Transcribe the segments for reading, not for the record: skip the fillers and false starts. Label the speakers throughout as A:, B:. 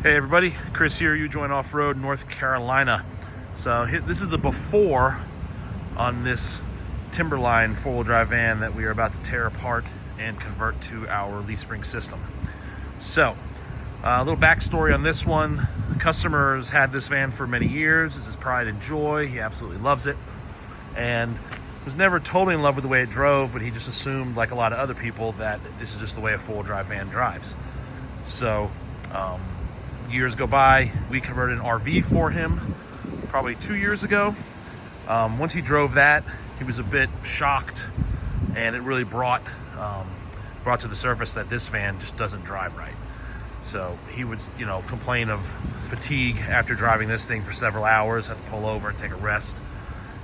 A: Hey everybody, Chris here, You Join Off-Road, North Carolina. So this is the before on this Timberline four-wheel drive van that we are about to tear apart and convert to our leaf spring system. So, a little backstory on this one. The customer's had this van for many years. This is pride and joy. He absolutely loves it. And was never totally in love with the way it drove, but he just assumed, like a lot of other people, that this is just the way a four-wheel drive van drives. So, years go by, we converted an RV for him probably 2 years ago. Once he drove that, he was a bit shocked, and it really brought to the surface that this van just doesn't drive right. So he would, complain of fatigue after driving this thing for several hours, had to pull over and take a rest.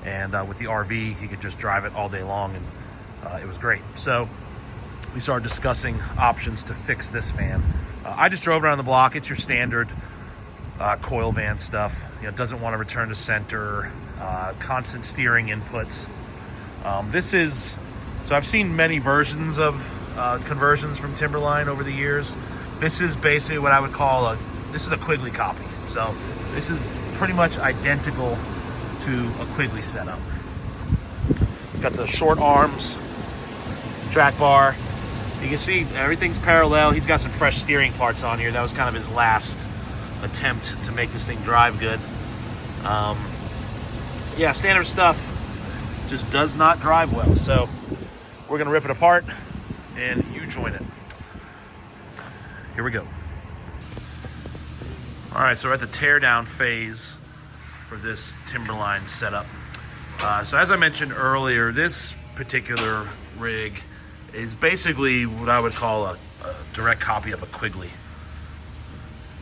A: And with the RV, he could just drive it all day long, and it was great. So we started discussing options to fix this van. I just drove around the block. It's your standard coil van stuff. Doesn't want to return to center, constant steering inputs. So I've seen many versions of conversions from Timberline over the years. This is basically what I would call this is a Quigley copy. So this is pretty much identical to a Quigley setup. It's got the short arms, track bar. You can see everything's parallel. He's got some fresh steering parts on here. That was kind of his last attempt to make this thing drive good. Yeah, standard stuff just does not drive well. So we're gonna rip it apart and you join it. Here we go. All right, so we're at the teardown phase for this Timberline setup. So as I mentioned earlier, this particular rig is basically what I would call a direct copy of a Quigley.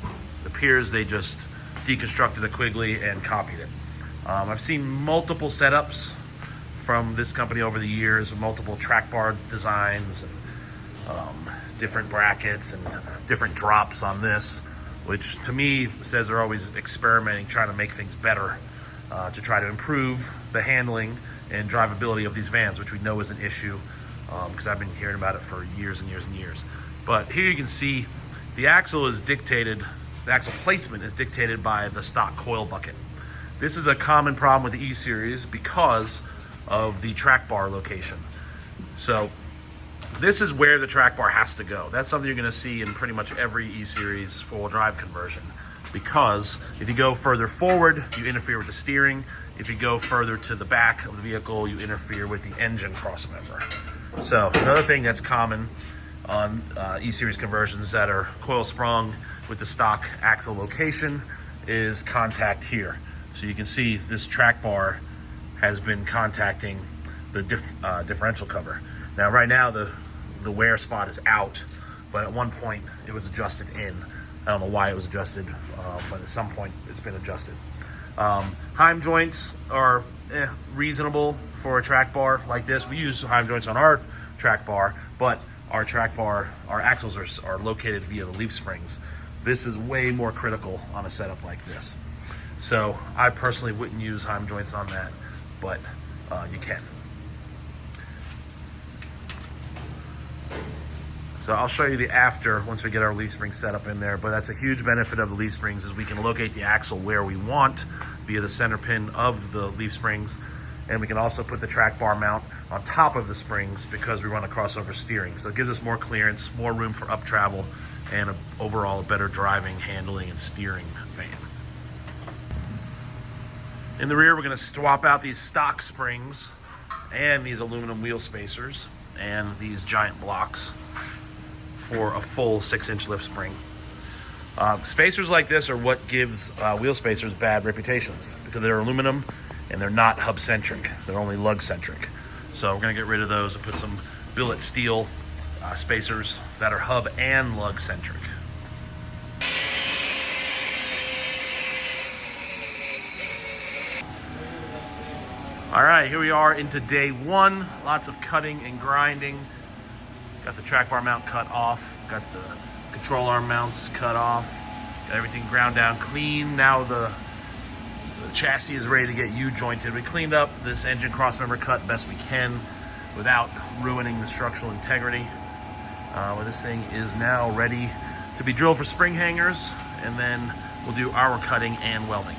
A: It appears they just deconstructed a Quigley and copied it. I've seen multiple setups from this company over the years, multiple track bar designs, and different brackets and different drops on this, which to me says they're always experimenting, trying to make things better, to try to improve the handling and drivability of these vans, which we know is an issue. Because I've been hearing about it for years and years and years. But here you can see the axle placement is dictated by the stock coil bucket. This is a common problem with the E-Series because of the track bar location. So this is where the track bar has to go. That's something you're gonna see in pretty much every E-Series four-wheel drive conversion. Because if you go further forward, you interfere with the steering. If you go further to the back of the vehicle, you interfere with the engine crossmember. So another thing that's common on E-Series conversions that are coil sprung with the stock axle location is contact here. So you can see this track bar has been contacting the differential cover. Now right now the wear spot is out, but at one point it was adjusted in. I don't know why it was adjusted, but at some point it's been adjusted. Heim joints are reasonable for a track bar like this. We use Heim joints on our track bar, but our axles are located via the leaf springs. This is way more critical on a setup like this. So I personally wouldn't use Heim joints on that, but you can. So I'll show you the after once we get our leaf springs set up in there, but that's a huge benefit of the leaf springs is we can locate the axle where we want via the center pin of the leaf springs. And we can also put the track bar mount on top of the springs because we run a crossover steering. So it gives us more clearance, more room for up travel, and overall a better driving, handling, and steering van. In the rear, we're gonna swap out these stock springs and these aluminum wheel spacers and these giant blocks for a full 6-inch lift spring. Spacers like this are what gives wheel spacers bad reputations because they're aluminum and they're not hub-centric. They're only lug-centric. So we're gonna get rid of those and put some billet steel spacers that are hub and lug-centric. All right, here we are into day one. Lots of cutting and grinding. Got the track bar mount cut off. Got the control arm mounts cut off. Got everything ground down clean. Now the chassis is ready to get U-jointed. We cleaned up this engine crossmember cut best we can without ruining the structural integrity. This thing is now ready to be drilled for spring hangers and then we'll do our cutting and welding.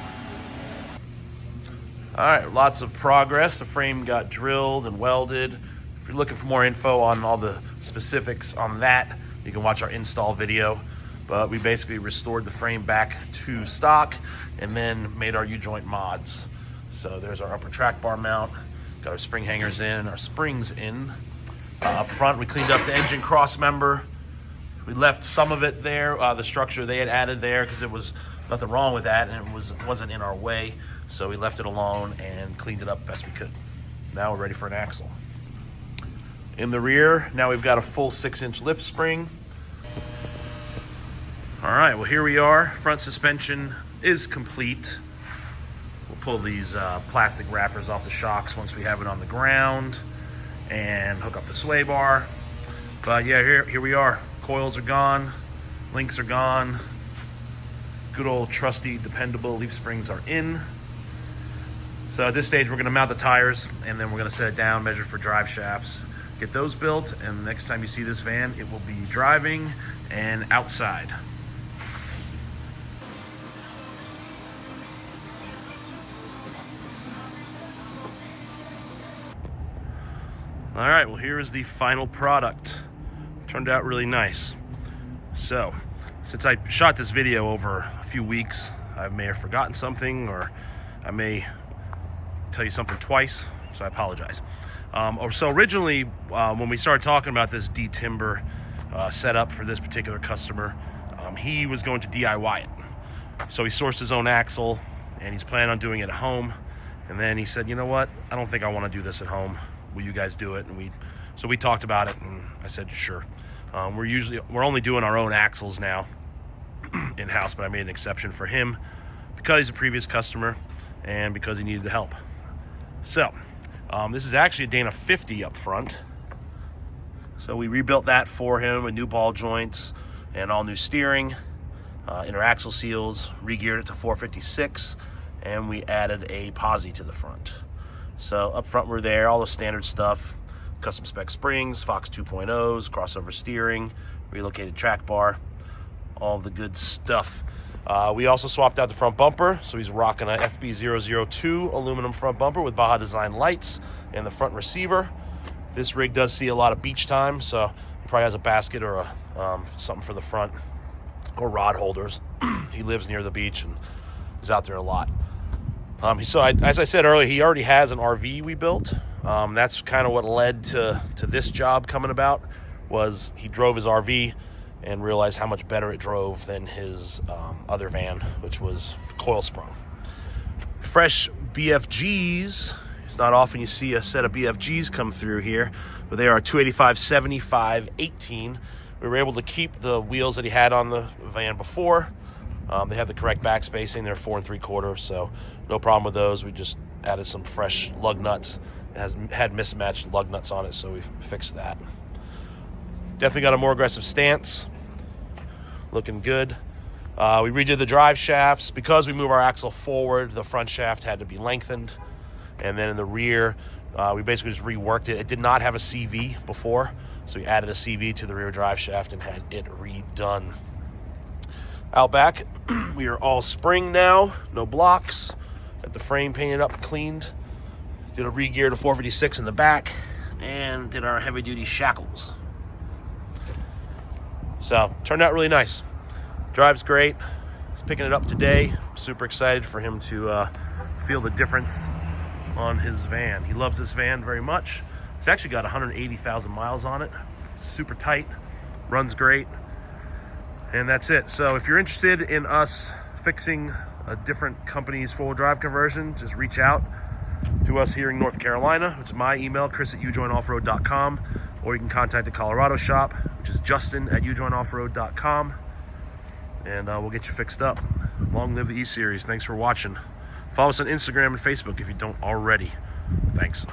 A: All right, lots of progress. The frame got drilled and welded. If you're looking for more info on all the specifics on that, you can watch our install video. But we basically restored the frame back to stock and then made our U-joint mods. So there's our upper track bar mount, got our spring hangers in and our springs in. Up front, we cleaned up the engine cross member. We left some of it there, the structure they had added there, because there was nothing wrong with that and it wasn't in our way. So we left it alone and cleaned it up best we could. Now we're ready for an axle. In the rear, now we've got a full 6-inch lift spring. All right, well, here we are. Front suspension is complete. We'll pull these plastic wrappers off the shocks once we have it on the ground and hook up the sway bar. But yeah, here we are. Coils are gone, links are gone. Good old trusty, dependable leaf springs are in. So at this stage, we're gonna mount the tires and then we're gonna set it down, measure for drive shafts, get those built, and next time you see this van, it will be driving and outside. All right, well, here is the final product. Turned out really nice. So, since I shot this video over a few weeks, I may have forgotten something, or I may tell you something twice, so I apologize. So originally, when we started talking about this D-Timber setup for this particular customer, he was going to DIY it. So he sourced his own axle, and he's planning on doing it at home. And then he said, you know what? I don't think I want to do this at home. Will you guys do it? And so we talked about it, and I said, sure. We're only doing our own axles now in-house, but I made an exception for him because he's a previous customer and because he needed the help. So this is actually a Dana 50 up front. So we rebuilt that for him with new ball joints and all new steering, inner axle seals, re-geared it to 456, and we added a posi to the front. So up front we're there, all the standard stuff, custom spec springs, Fox 2.0s, crossover steering, relocated track bar, all the good stuff. We also swapped out the front bumper, so he's rocking a FB002 aluminum front bumper with Baja Design lights and the front receiver. This rig does see a lot of beach time, so he probably has a basket or something for the front, or rod holders. He lives near the beach and is out there a lot. As I said earlier, he already has an RV we built. That's kind of what led to this job coming about, was he drove his RV and realized how much better it drove than his other van, which was coil sprung. Fresh BFGs. It's not often you see a set of BFGs come through here, but they are 285/75/18. We were able to keep the wheels that he had on the van before. They have the correct back spacing. They're 4 3/4, so no problem with those. We just added some fresh lug nuts. It had mismatched lug nuts on it, so we fixed that. Definitely got a more aggressive stance. Looking good. We redid the drive shafts. Because we move our axle forward, the front shaft had to be lengthened. And then in the rear, we basically just reworked it. It did not have a CV before, so we added a CV to the rear drive shaft and had it redone. Out back, we are all spring now, no blocks. Got the frame painted up, cleaned. Did a re-gear to 456 in the back, and did our heavy-duty shackles. So, turned out really nice. Drives great. He's picking it up today. Super excited for him to feel the difference on his van. He loves this van very much. It's actually got 180,000 miles on it. It's super tight, runs great. And that's it. So if you're interested in us fixing a different company's four-wheel drive conversion, just reach out to us here in North Carolina. It's my email, chris@ujointoffroad.com, or you can contact the Colorado shop, which is justin@ujointoffroad.com, and we'll get you fixed up. Long live the E-Series. Thanks for watching. Follow us on Instagram and Facebook if you don't already. Thanks.